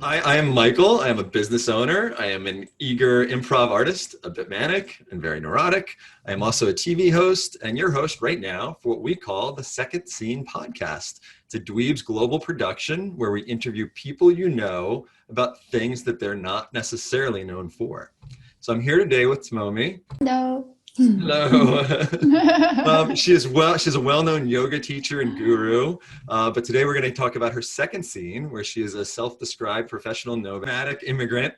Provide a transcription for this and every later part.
I am Michael. I am a business owner. I am an eager improv artist, a bit manic and very neurotic. I am also a TV host and your host right now for what we call the Second Scene podcast. It's a Dweebs Global production where we interview people you know about things that they're not necessarily known for. So I'm here today with Tomomi. Hello. Hello. She's a well-known yoga teacher and guru, but today we're going to talk about her second scene, where she is a self-described professional nomadic immigrant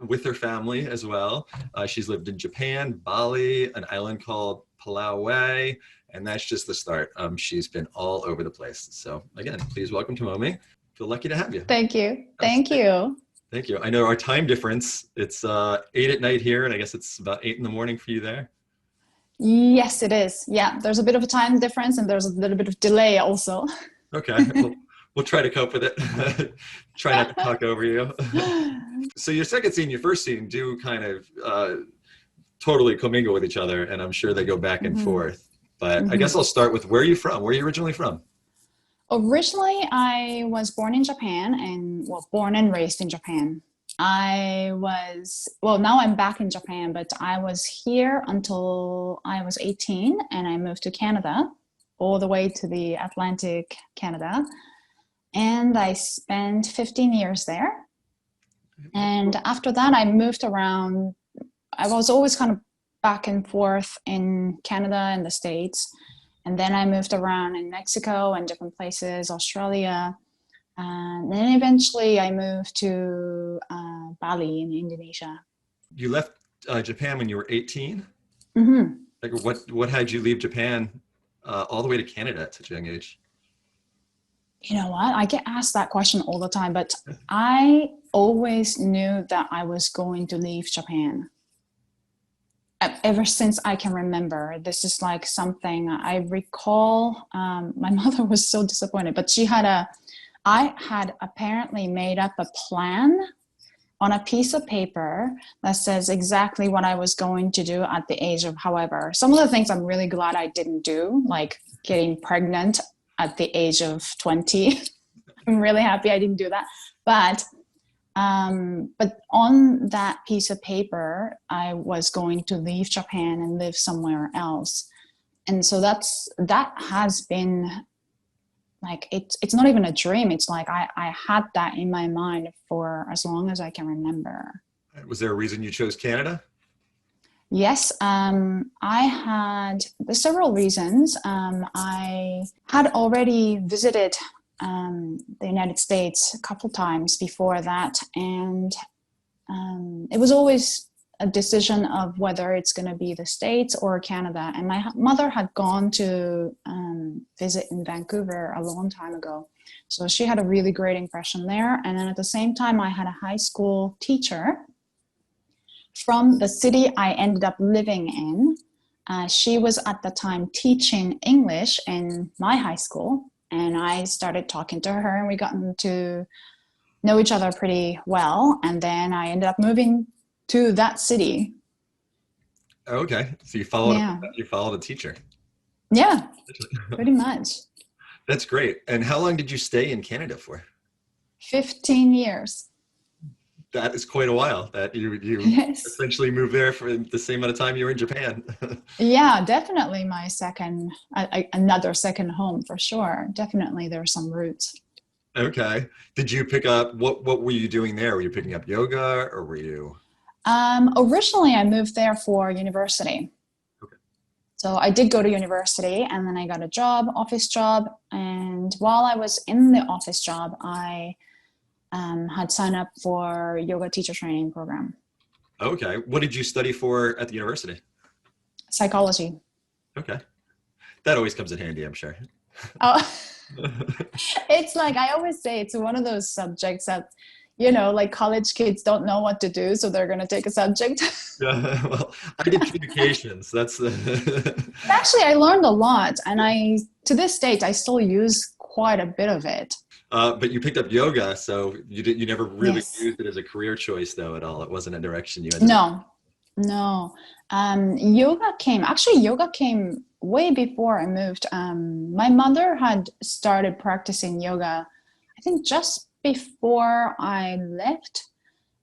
with her family as well. She's lived in Japan, Bali, an island called Pulau Weh, and that's just the start. She's been all over the place. So again, please welcome Tomomi. Feel lucky to have you. Thank you. Thank you. Thank you. I know our time difference, it's 8 at night here, and I guess it's about 8 in the morning for you there. Yes, it is. Yeah, there's a bit of a time difference and there's a little bit of delay also. Okay, we'll try to cope with it. Try not to talk over you. So your second scene, your first scene do kind of totally commingle with each other, and I'm sure they go back and forth. But I guess I'll start with, where are you from? Where are you originally from? Originally, I was born in Japan born and raised in Japan. Now I'm back in Japan, but I was here until I was 18 and I moved to Canada, all the way to the Atlantic Canada. And I spent 15 years there. And after that, I moved around. I was always kind of back and forth in Canada and the States. And then I moved around in Mexico and different places, Australia. And then eventually I moved to Bali in Indonesia. You left Japan when you were 18? Mm-hmm. Like what had you leave Japan all the way to Canada at such a young age? You know what? I get asked that question all the time, but I always knew that I was going to leave Japan. Ever since I can remember, this is like something I recall. My mother was so disappointed, but I had apparently made up a plan on a piece of paper that says exactly what I was going to do at the age of however. Some of the things I'm really glad I didn't do, like getting pregnant at the age of 20. I'm really happy I didn't do that. But on that piece of paper, I was going to leave Japan and live somewhere else. And so that has been, like, it's not even a dream. It's like I had that in my mind for as long as I can remember. Was there a reason you chose Canada? Yes, there's several reasons. I had already visited the United States a couple times before that, and it was always a decision of whether it's going to be the States or Canada. And my mother had gone to visit in Vancouver a long time ago. So she had a really great impression there. And then at the same time, I had a high school teacher from the city I ended up living in. She was at the time teaching English in my high school. And I started talking to her and we got to know each other pretty well. And then I ended up moving to that city. Okay, so you followed a teacher. Yeah, pretty much. That's great. And how long did you stay in Canada for? 15 years. That is quite a while. That you Yes. essentially moved there for the same amount of time you were in Japan. Yeah, definitely my another second home for sure. Definitely there are some roots. Okay. Did you pick up, what were you doing there? Were you picking up yoga, or were you? Originally I moved there for university. Okay. So I did go to university and then I got a office job. And while I was in the office job, I had signed up for yoga teacher training program. Okay. What did you study for at the university? Psychology. Okay. That always comes in handy, I'm sure. Oh, it's like, I always say it's one of those subjects that, you know, like college kids don't know what to do, so they're going to take a subject. Yeah, well, I did communications. That's Actually, I learned a lot, and to this date, I still use quite a bit of it. But you picked up yoga, so you never really Yes. used it as a career choice, though, at all. It wasn't a direction you ended up. No. Yoga came way before I moved. My mother had started practicing yoga, I think just before I left,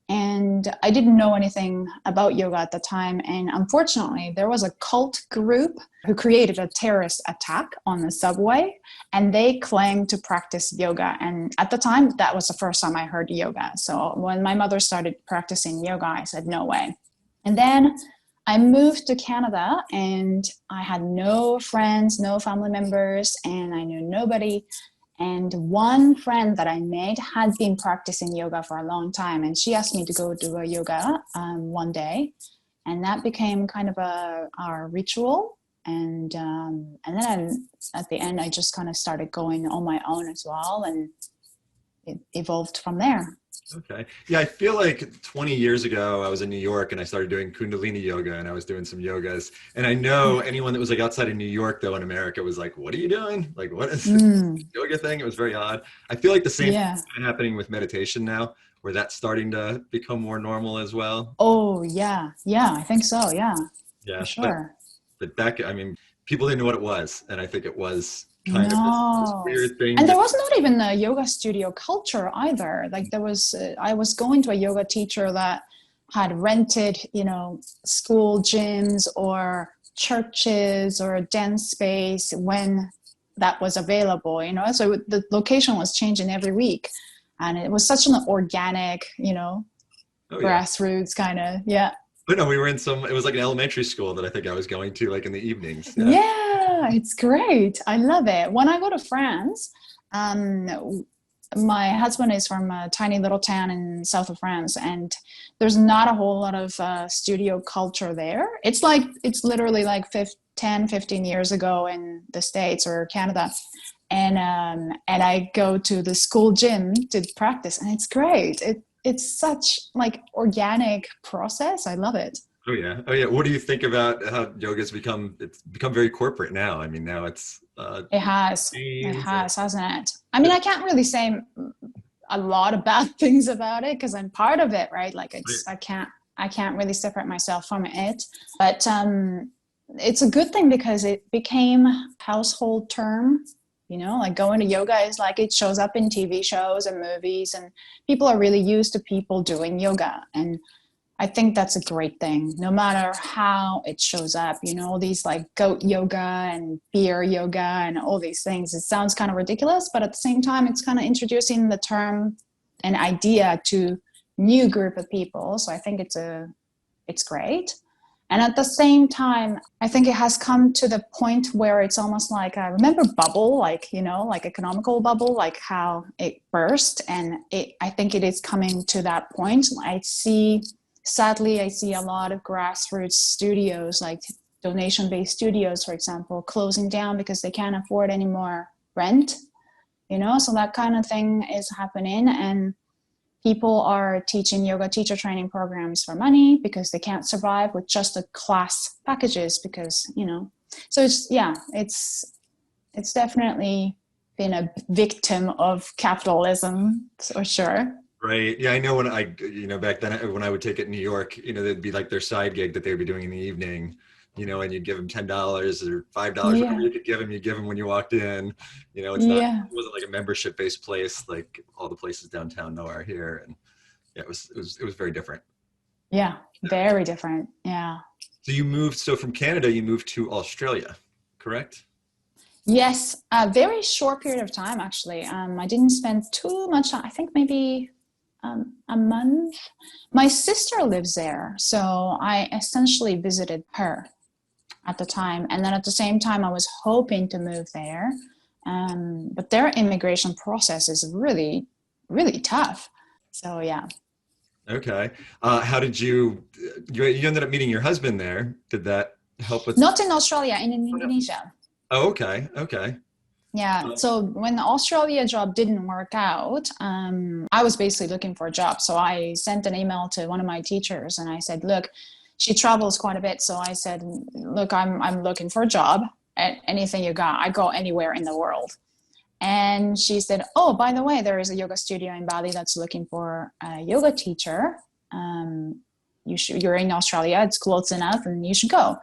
and I didn't know anything about yoga at the time. And unfortunately, there was a cult group who created a terrorist attack on the subway, and they claimed to practice yoga. And at the time, that was the first time I heard yoga. So when my mother started practicing yoga, I said, no way. And then I moved to Canada, and I had no friends, no family members, and I knew nobody. And one friend that I made had been practicing yoga for a long time, and she asked me to go do a yoga one day, and that became kind of our ritual. And then at the end, I just kind of started going on my own as well, and it evolved from there. Okay. Yeah, I feel like 20 years ago, I was in New York and I started doing Kundalini yoga, and I was doing some yogas. And I know anyone that was like outside of New York, though, in America was like, what are you doing? Like, what is this yoga thing? It was very odd. I feel like the same thing is happening with meditation now, where that's starting to become more normal as well. Oh, yeah. Yeah, I think so. Yeah, Yeah, for sure. but back, I mean, people didn't know what it was. And I think it was kind of this weird thing. And there was not even a yoga studio culture either. Like there was, I was going to a yoga teacher that had rented, school gyms or churches or a dance space when that was available, so the location was changing every week. And it was such an organic, grassroots kind of, yeah. But no, we were it was like an elementary school that I think I was going to like in the evenings. Yeah, it's great. I love it. When I go to France, my husband is from a tiny little town in south of France, and there's not a whole lot of studio culture there. It's literally like 10, 15 years ago in the States or Canada. And I go to the school gym to practice, and it's great. It's such like organic process. I love it. Oh yeah. What do you think about how yoga's become very corporate now? I mean, now it's it has, hasn't it? I mean, I can't really say a lot of bad things about it because I'm part of it, right? Like I can't really separate myself from it. But it's a good thing because it became a household term. Like going to yoga is like it shows up in TV shows and movies, and people are really used to people doing yoga. And I think that's a great thing, no matter how it shows up, all these like goat yoga and beer yoga and all these things. It sounds kind of ridiculous, but at the same time, it's kind of introducing the term and idea to new group of people. So I think it's great. And at the same time, I think it has come to the point where it's almost like, I remember bubble, like economical bubble, like how it burst. And I think it is coming to that point. Sadly, I see a lot of grassroots studios, like donation-based studios, for example, closing down because they can't afford any more rent, so that kind of thing is happening. And people are teaching yoga teacher training programs for money because they can't survive with just the class packages because, so it's definitely been a victim of capitalism for sure. Right. Yeah, I know when back then when I would take it in New York, there'd be like their side gig that they would be doing in the evening, and you'd give them $10 or $5, whatever you could give them, you give them when you walked in. It wasn't like a membership based place like all the places downtown are here. And yeah, it was very different. Yeah, very different. Yeah. So from Canada, you moved to Australia, correct? Yes, a very short period of time, actually. I didn't spend too much, I think maybe a month. My sister lives there, so I essentially visited her at the time. And then at the same time, I was hoping to move there. But their immigration process is really, really tough. So, yeah. Okay. How did you ended up meeting your husband there? Did that help with? Not in Australia, in Indonesia. Oh, okay. Okay. Yeah. So when the Australia job didn't work out, I was basically looking for a job. So I sent an email to one of my teachers and I said, look, she travels quite a bit. So I said, look, I'm looking for a job. Anything you got, I go anywhere in the world. And she said, oh, by the way, there is a yoga studio in Bali that's looking for a yoga teacher. You're in Australia, it's close enough and you should go.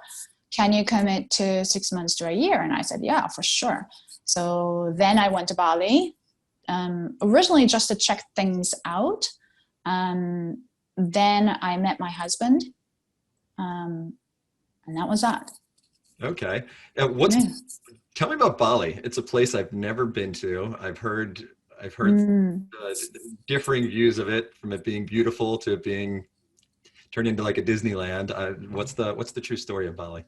Can you commit to 6 months to a year? And I said, yeah, for sure. So then I went to Bali. originally just to check things out. Then I met my husband, and that was that. Okay. Yeah. Tell me about Bali. It's a place I've never been to. I've heard differing views of it, from it being beautiful to it being turned into like a Disneyland. What's the true story of Bali?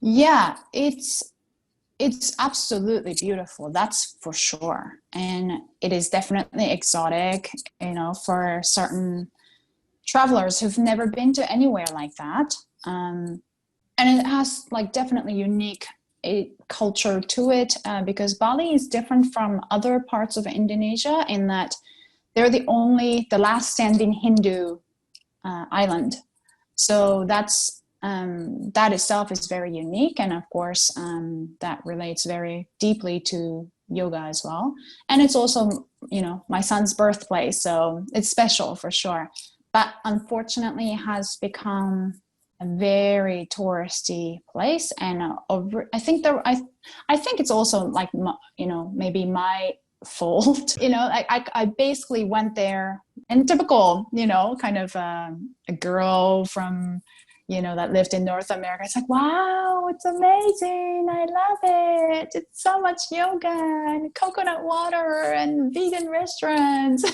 Yeah, it's absolutely beautiful, that's for sure. And it is definitely exotic, for certain travelers who've never been to anywhere like that. And it has like definitely unique culture to it, because Bali is different from other parts of Indonesia in that they're the last standing Hindu island. So that itself is very unique, and of course that relates very deeply to yoga as well. And it's also, my son's birthplace, so it's special for sure. But unfortunately, it has become a very touristy place, and I think it's also like, maybe my fault. I basically went there in typical, kind of a girl from, that lived in North America. It's like, wow, it's amazing. I love it. It's so much yoga and coconut water and vegan restaurants.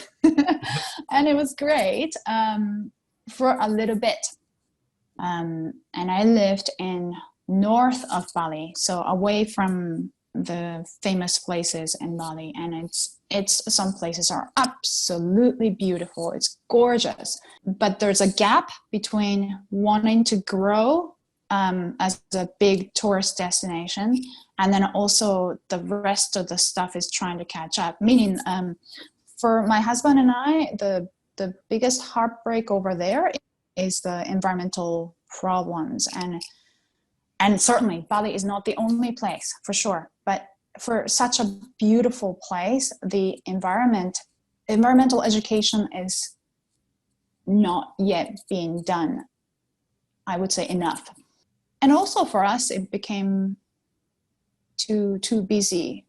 And it was great for a little bit. And I lived in north of Bali, so away from the famous places in Bali. And it's some places are absolutely beautiful. It's gorgeous, but there's a gap between wanting to grow as a big tourist destination, and then also the rest of the stuff is trying to catch up. Meaning, for my husband and I, the biggest heartbreak over there is the environmental problems. And certainly Bali is not the only place, for sure, but for such a beautiful place, the environmental education is not yet being done, I would say, enough. And also for us, it became too busy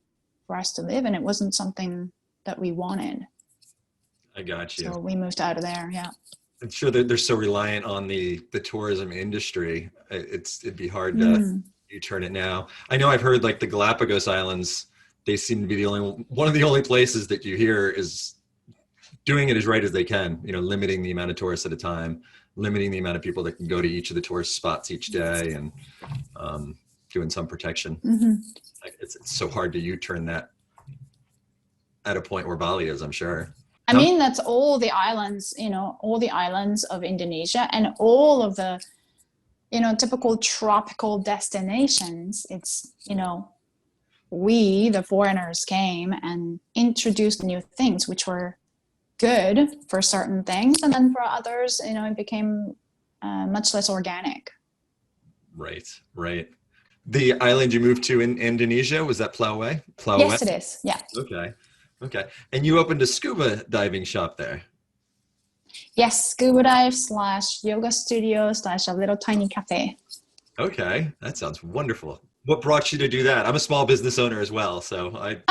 for us to live, and it wasn't something that we wanted. I got you. So we moved out of there. Yeah. I'm sure that they're so reliant on the tourism industry. It'd be hard to U-turn it now. I know I've heard like the Galapagos Islands, they seem to be one of the only places that you hear is doing it as right as they can, limiting the amount of tourists at a time, limiting the amount of people that can go to each of the tourist spots each day, and doing some protection. Mm-hmm. It's so hard to U-turn that at a point where Bali is, I'm sure. I mean, that's all the islands, all the islands of Indonesia, and all of the, typical tropical destinations. It's, we, the foreigners, came and introduced new things, which were good for certain things. And then for others, it became much less organic. Right. The island you moved to in Indonesia, was that Pulau Weh? Yes, it is. Yeah. Okay. And you opened a scuba diving shop there? Yes, scuba dive / yoga studio / a little tiny cafe. Okay, that sounds wonderful. What brought you to do that? I'm a small business owner as well, so I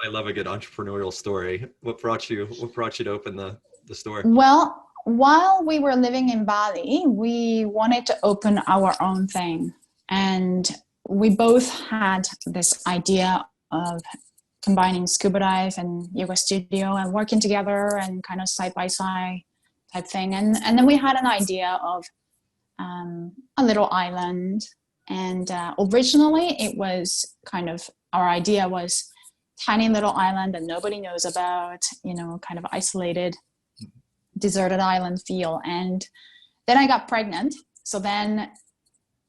love a good entrepreneurial story. What brought you to open the store? Well, while we were living in Bali, we wanted to open our own thing, and we both had this idea of combining scuba dive and yoga studio and working together and kind of side by side type thing. And then we had an idea of a little island. And originally it was kind of, our idea was tiny little island that nobody knows about, kind of isolated, deserted island feel. And then I got pregnant. So then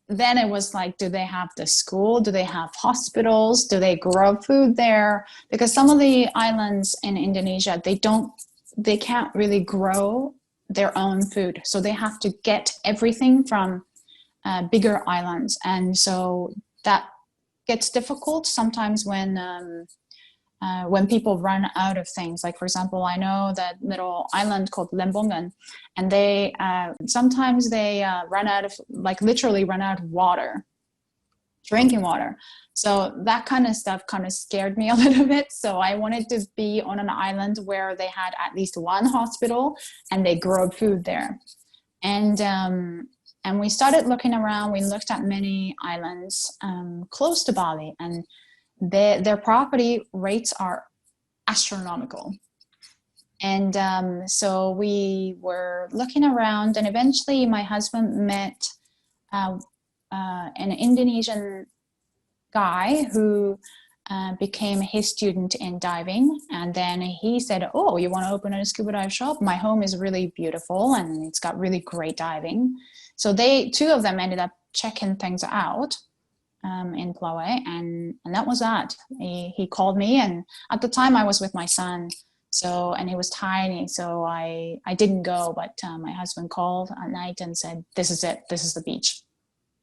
it was like, do they have the school? Do they have hospitals? Do they grow food there? Because some of the islands in Indonesia, they can't really grow their own food. So they have to get everything from bigger islands. And so that gets difficult sometimes when people run out of things. Like, for example, I know that little island called Lembongan, and they sometimes run out of, like, literally run out of water. drinking water. So that kind of stuff kind of scared me a little bit. So I wanted to be on an island where they had at least one hospital and they grow food there. And we started looking around. We looked at many islands close to Bali, and their property rates are astronomical. And so we were looking around, and eventually my husband met an Indonesian guy who became his student in diving. And then he said, oh, you want to open a scuba dive shop? My home is really beautiful and it's got really great diving. So two of them ended up checking things out in Pulau Weh, and that was that. He called me, and at the time I was with my son. So, and he was tiny, so I didn't go, but my husband called at night and said, this is it, this is the beach.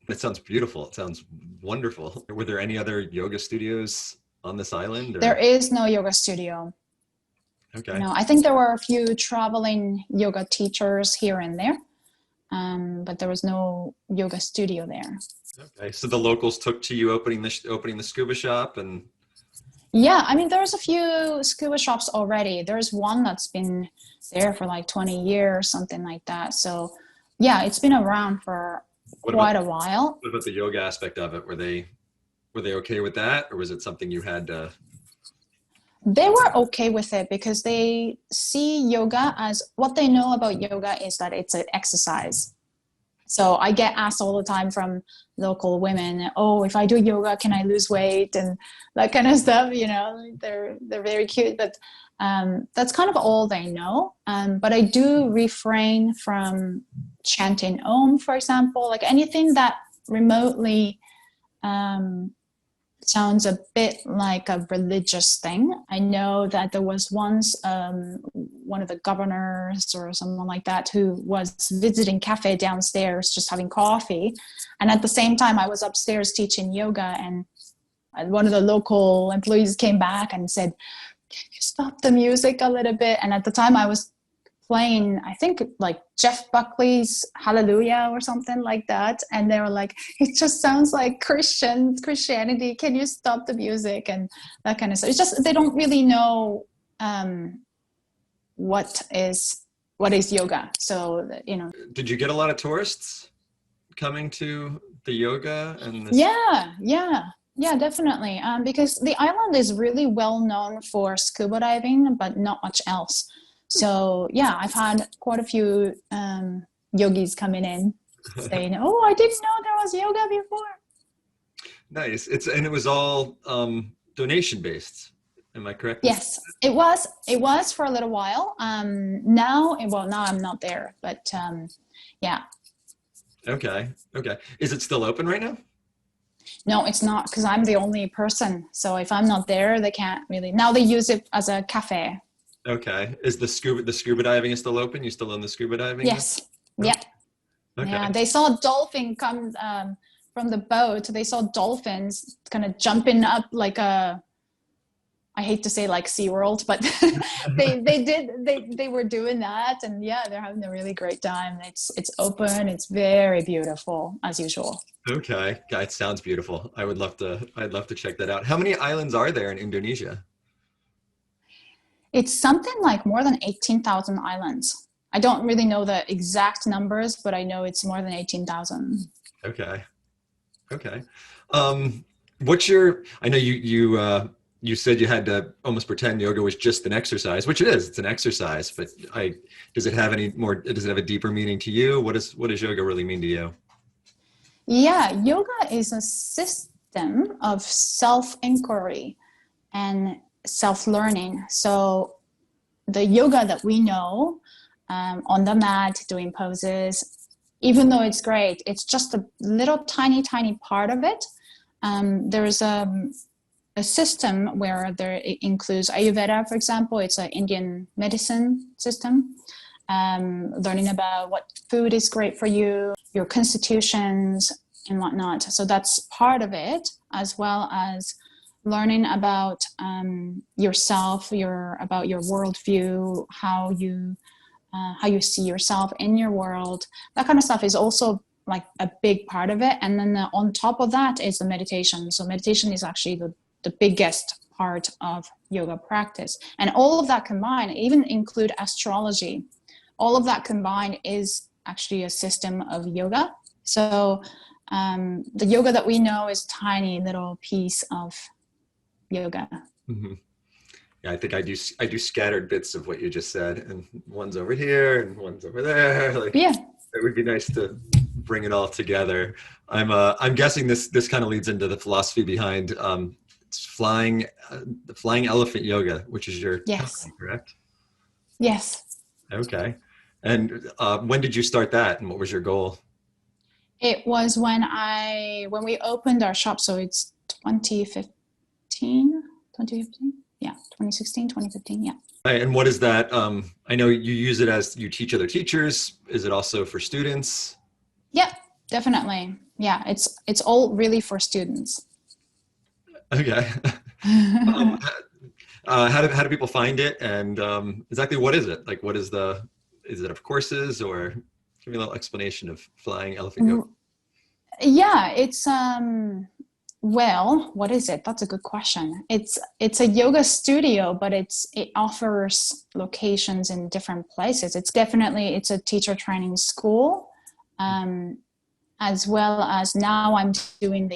It sounds beautiful. It sounds wonderful. Were there any other yoga studios on this island? Or? There is no yoga studio. Okay. No, I think there were a few traveling yoga teachers here and there, but there was no yoga studio there. Okay, so the locals took to you opening the scuba shop and... Yeah, I mean, there's a few scuba shops already. There's one that's been there for like 20 years, something like that. So yeah, it's been around for quite a while. What about the yoga aspect of it? Were they okay with that, or was it something you had to... They were okay with it because they see yoga as, what they know about yoga is that it's an exercise. So I get asked all the time from local women, oh, if I do yoga, can I lose weight? And that kind of stuff, you know, they're very cute, but that's kind of all they know. But I do refrain from chanting Om, for example, like anything that remotely sounds a bit like a religious thing. I know that there was once one of the governors or someone like that who was visiting cafe downstairs just having coffee, and at the same time I was upstairs teaching yoga, and one of the local employees came back and said, can you stop the music a little bit? And at the time I was playing, I think like Jeff Buckley's Hallelujah or something like that, and they were like, it just sounds like Christianity, can you stop the music? And that kind of stuff. It's just they don't really know what is yoga. So, you know. Did you get a lot of tourists coming to the yoga and this? Yeah, definitely, because the island is really well known for scuba diving, but not much else. So yeah, I've had quite a few yogis coming in saying, oh, I didn't know there was yoga before. Nice. And it was all donation based. Am I correct? Yes, it was for a little while. Now I'm not there, but yeah. Okay. Is it still open right now? No, it's not, because I'm the only person. So if I'm not there, they can't really. Now they use it as a cafe. Okay. Is the scuba diving is still open? You still in the scuba diving? Yes. Yeah. Okay. Yeah. They saw a dolphin come from the boat. They saw dolphins kind of jumping up like I hate to say like SeaWorld, but they were doing that, and yeah, they're having a really great time. It's open. It's very beautiful as usual. Okay. God, it sounds beautiful. I'd love to check that out. How many islands are there in Indonesia? It's something like more than 18,000 islands. I don't really know the exact numbers, but I know it's more than 18,000. Okay. I know you said you had to almost pretend yoga was just an exercise, which it is. It's an exercise, but does it have a deeper meaning to you? What does yoga really mean to you? Yeah, yoga is a system of self-inquiry and self-learning. So the yoga that we know on the mat, doing poses, even though it's great, it's just a little tiny part of it. There's a system where it includes Ayurveda, for example. It's an Indian medicine system. Learning about what food is great for you, your constitutions and whatnot. So that's part of it, as well as learning about yourself, about your worldview, how you see yourself in your world. That kind of stuff is also like a big part of it. And then on top of that is the meditation. So meditation is actually the biggest part of yoga practice. And all of that combined, even include astrology, all of that combined is actually a system of yoga. So the yoga that we know is tiny little piece of yoga. Mm-hmm. Yeah, I think I do scattered bits of what you just said, and one's over here and one's over there. Like, yeah, it would be nice to bring it all together. I'm guessing this kind of leads into the philosophy behind the flying elephant yoga, which is your yes, company, correct? yes. Okay. And when did you start that, and what was your goal? It was when we opened our shop. So it's 2015. Yeah, 2016, 2015. Yeah. Right, and what is that? I know you use it as you teach other teachers. Is it also for students? Yeah, definitely. Yeah, it's all really for students. Okay. um, how do people find it, and exactly what is it? Like, is it of courses, or give me a little explanation of flying elephant yoga? Yeah, it's well, what is it? That's a good question. It's a yoga studio, but it offers locations in different places. It's a teacher training school, as well as now I'm doing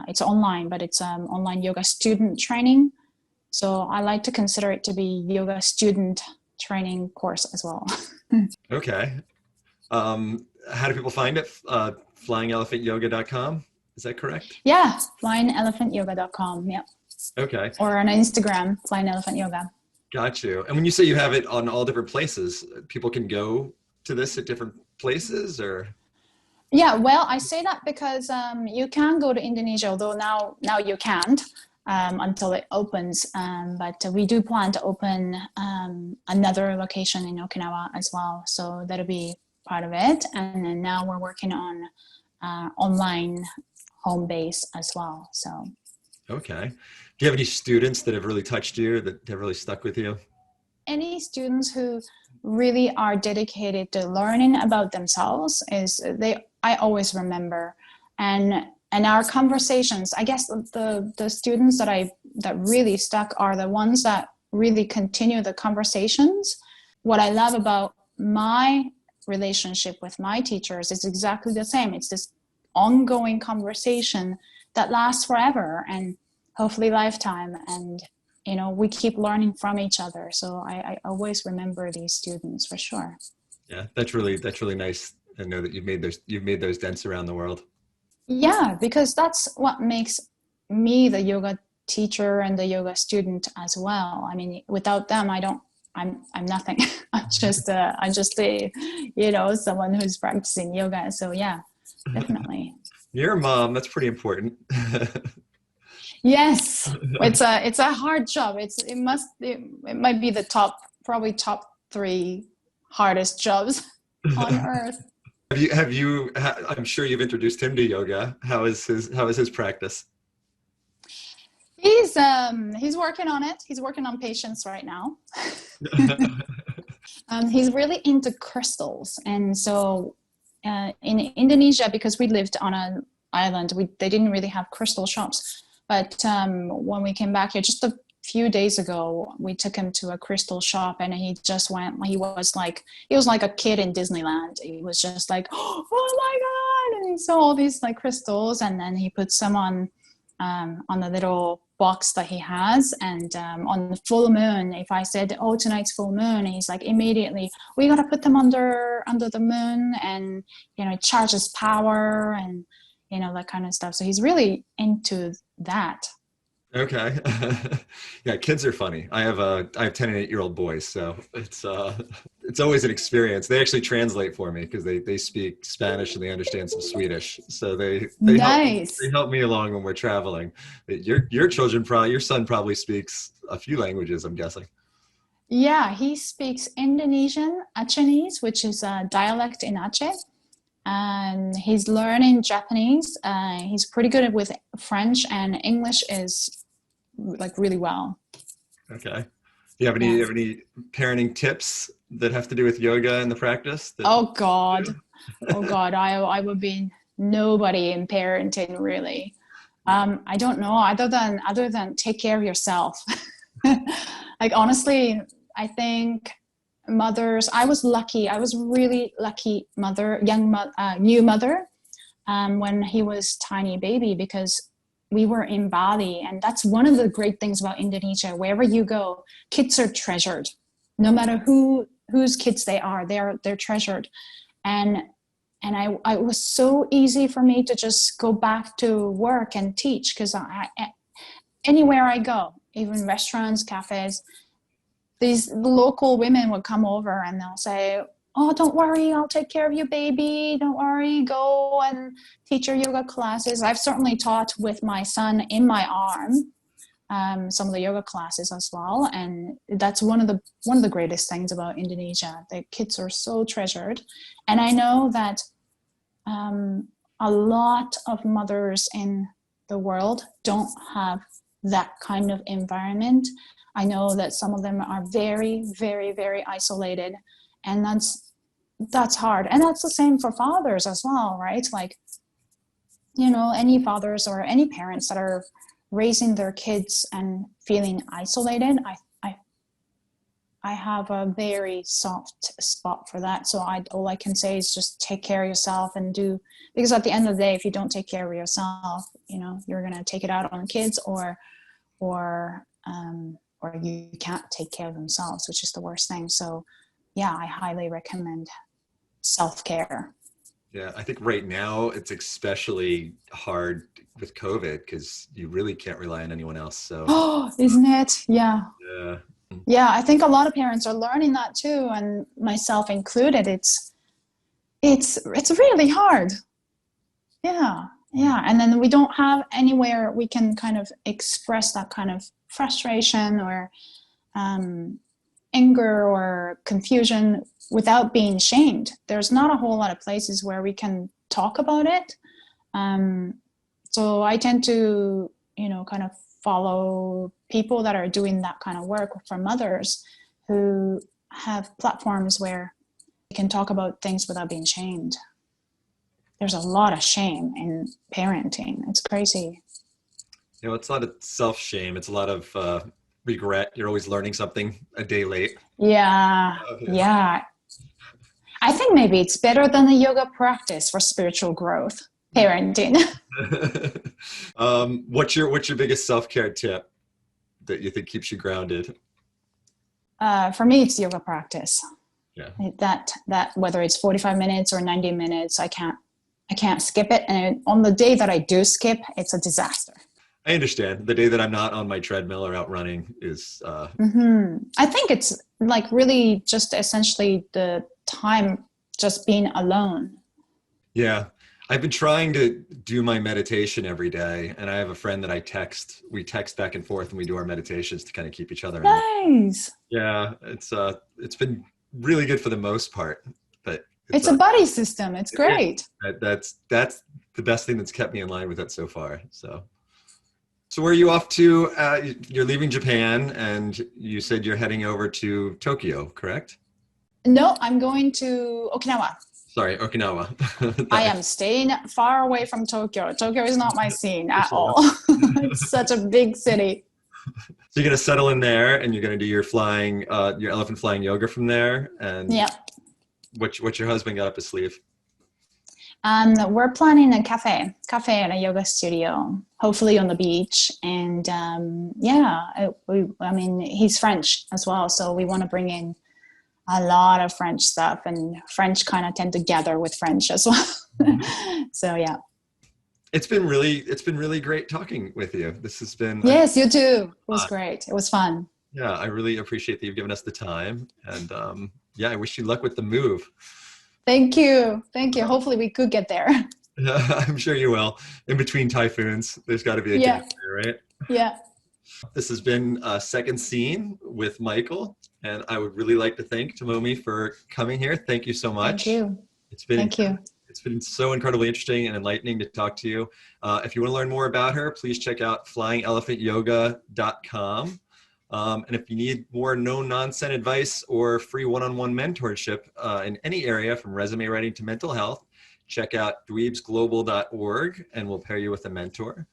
it's online, but it's online yoga student training. So I like to consider it to be yoga student training course as well. Okay. How do people find it? Flyingelephantyoga.com. Is that correct? Yeah, flyingelephantyoga.com. Yep. Okay. Or on Instagram, Flying Elephant Yoga. Got you. And when you say you have it on all different places, people can go to this at different places, or? Yeah, well, I say that because you can go to Indonesia, although now you can't until it opens. But we do plan to open another location in Okinawa as well. So that'll be part of it. And then now we're working on online home base as well. So. Okay. Do you have any students that have really touched you, that have really stuck with you? Any students who really are dedicated to learning about themselves I always remember, and our conversations, I guess the students that really stuck are the ones that really continue the conversations. What I love about my relationship with my teachers is exactly the same. It's this ongoing conversation that lasts forever and hopefully lifetime, and we keep learning from each other. So I always remember these students for sure. Yeah, that's really nice to know that you've made those dents around the world. Yeah, because that's what makes me the yoga teacher and the yoga student as well. I mean, without them, I'm nothing. I'm just someone who's practicing yoga. So yeah, definitely. You're a mom. That's pretty important. Yes, it's a hard job. It might be the probably top 3 hardest jobs on earth. I'm sure you've introduced him to yoga. How is his practice? He's working on it. He's working on patience right now. He's really into crystals, and so in Indonesia, because we lived on an island, they didn't really have crystal shops. But when we came back here just a few days ago, we took him to a crystal shop, and he was like a kid in Disneyland. He was just like, oh my God. And he saw all these like crystals, and then he put some on the little box that he has. And on the full moon, if I said, oh, tonight's full moon, he's like, immediately, we got to put them under the moon, and, it charges power and, that kind of stuff. So he's really into that. Okay. Yeah, kids are funny. I have 10 and 8-year-old boys, so it's always an experience. They actually translate for me because they speak Spanish and they understand some Swedish. So they nice. help me along when we're traveling. Your son probably speaks a few languages, I'm guessing. Yeah, he speaks Indonesian, Achenese, which is a dialect in Aceh. And he's learning Japanese. He's pretty good with French, and English is like really well. Okay. Do you have any parenting tips that have to do with yoga and the practice? Oh God. Oh God. I would be nobody in parenting really. I don't know, other than take care of yourself. Like honestly, I think mothers, I was really lucky new mother when he was tiny baby, because we were in Bali, and that's one of the great things about Indonesia. Wherever you go, kids are treasured. No matter whose kids they are, they're treasured. And I it was so easy for me to just go back to work and teach, because anywhere I go, even restaurants, cafes, these local women would come over and they'll say, oh, don't worry, I'll take care of you, baby. Don't worry, go and teach your yoga classes. I've certainly taught with my son in my arm, some of the yoga classes as well. And that's one of the greatest things about Indonesia. The kids are so treasured. And I know that a lot of mothers in the world don't have that kind of environment. I know that some of them are very, very, very isolated, and that's hard. And that's the same for fathers as well, right? Like, you know, any fathers or any parents that are raising their kids and feeling isolated, I have a very soft spot for that. So all I can say is just take care of yourself and because at the end of the day, if you don't take care of yourself, you know, you're going to take it out on kids, or you can't take care of themselves, which is the worst thing. So yeah, I highly recommend self-care. Yeah, I think right now it's especially hard with COVID because you really can't rely on anyone else. So, oh, isn't it? Yeah. Yeah. Yeah, I think a lot of parents are learning that too, and myself included. It's really hard. Yeah, yeah. And then we don't have anywhere we can kind of express that kind of frustration or anger or confusion without being shamed. There's not a whole lot of places where we can talk about it. So I tend to, you know, kind of follow people that are doing that kind of work for mothers who have platforms where they can talk about things without being shamed. There's a lot of shame in parenting. It's crazy. You know, it's a lot of self-shame. It's a lot of regret. You're always learning something a day late. Yeah, yeah. I think maybe it's better than a yoga practice for spiritual growth, parenting. What's your biggest self-care tip that you think keeps you grounded? For me, it's yoga practice. Yeah. That whether it's 45 minutes or 90 minutes, I can't skip it. And on the day that I do skip, it's a disaster. I understand. The day that I'm not on my treadmill or out running is... I think it's like really just essentially the time just being alone. Yeah. I've been trying to do my meditation every day, and I have a friend that we text back and forth, and we do our meditations to kind of keep each other in. Nice. Yeah, it's been really good for the most part, but it's a buddy system. It's great. That's the best thing that's kept me in line with it so far. So where are you off to? You're leaving Japan, and you said you're heading over to Tokyo, correct? No, I'm going to Okinawa. Sorry, Okinawa. I am staying far away from Tokyo. Tokyo is not my scene at all. It's such a big city. So you're going to settle in there, and you're going to do your elephant flying yoga from there. And yeah. What's your husband got up his sleeve? We're planning a cafe and a yoga studio, hopefully on the beach. And I mean, he's French as well, so we want to bring in a lot of French stuff, and French kind of tend to gather with French as well. So yeah. It's been really great talking with you. This has been... Yes, you too. It was great. It was fun. Yeah, I really appreciate that you've given us the time. And I wish you luck with the move. Thank you. Hopefully we could get there. I'm sure you will. In between typhoons, there's got to be a gap there, right? Yeah. This has been Second Scene with Michael, and I would really like to thank Tomomi for coming here. Thank you so much. Thank you. Thank you. It's been so incredibly interesting and enlightening to talk to you. If you want to learn more about her, please check out flyingelephantyoga.com. And if you need more no-nonsense advice or free one-on-one mentorship in any area from resume writing to mental health, check out dweebsglobal.org and we'll pair you with a mentor.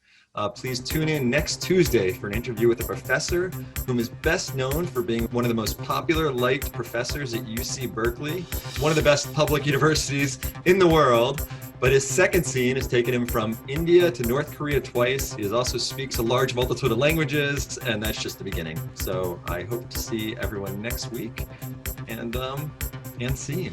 Please tune in next Tuesday for an interview with a professor whom is best known for being one of the most popular liked professors at UC Berkeley, one of the best public universities in the world. But his second scene has taken him from India to North Korea twice. He also speaks a large multitude of languages, and that's just the beginning. So I hope to see everyone next week and see you.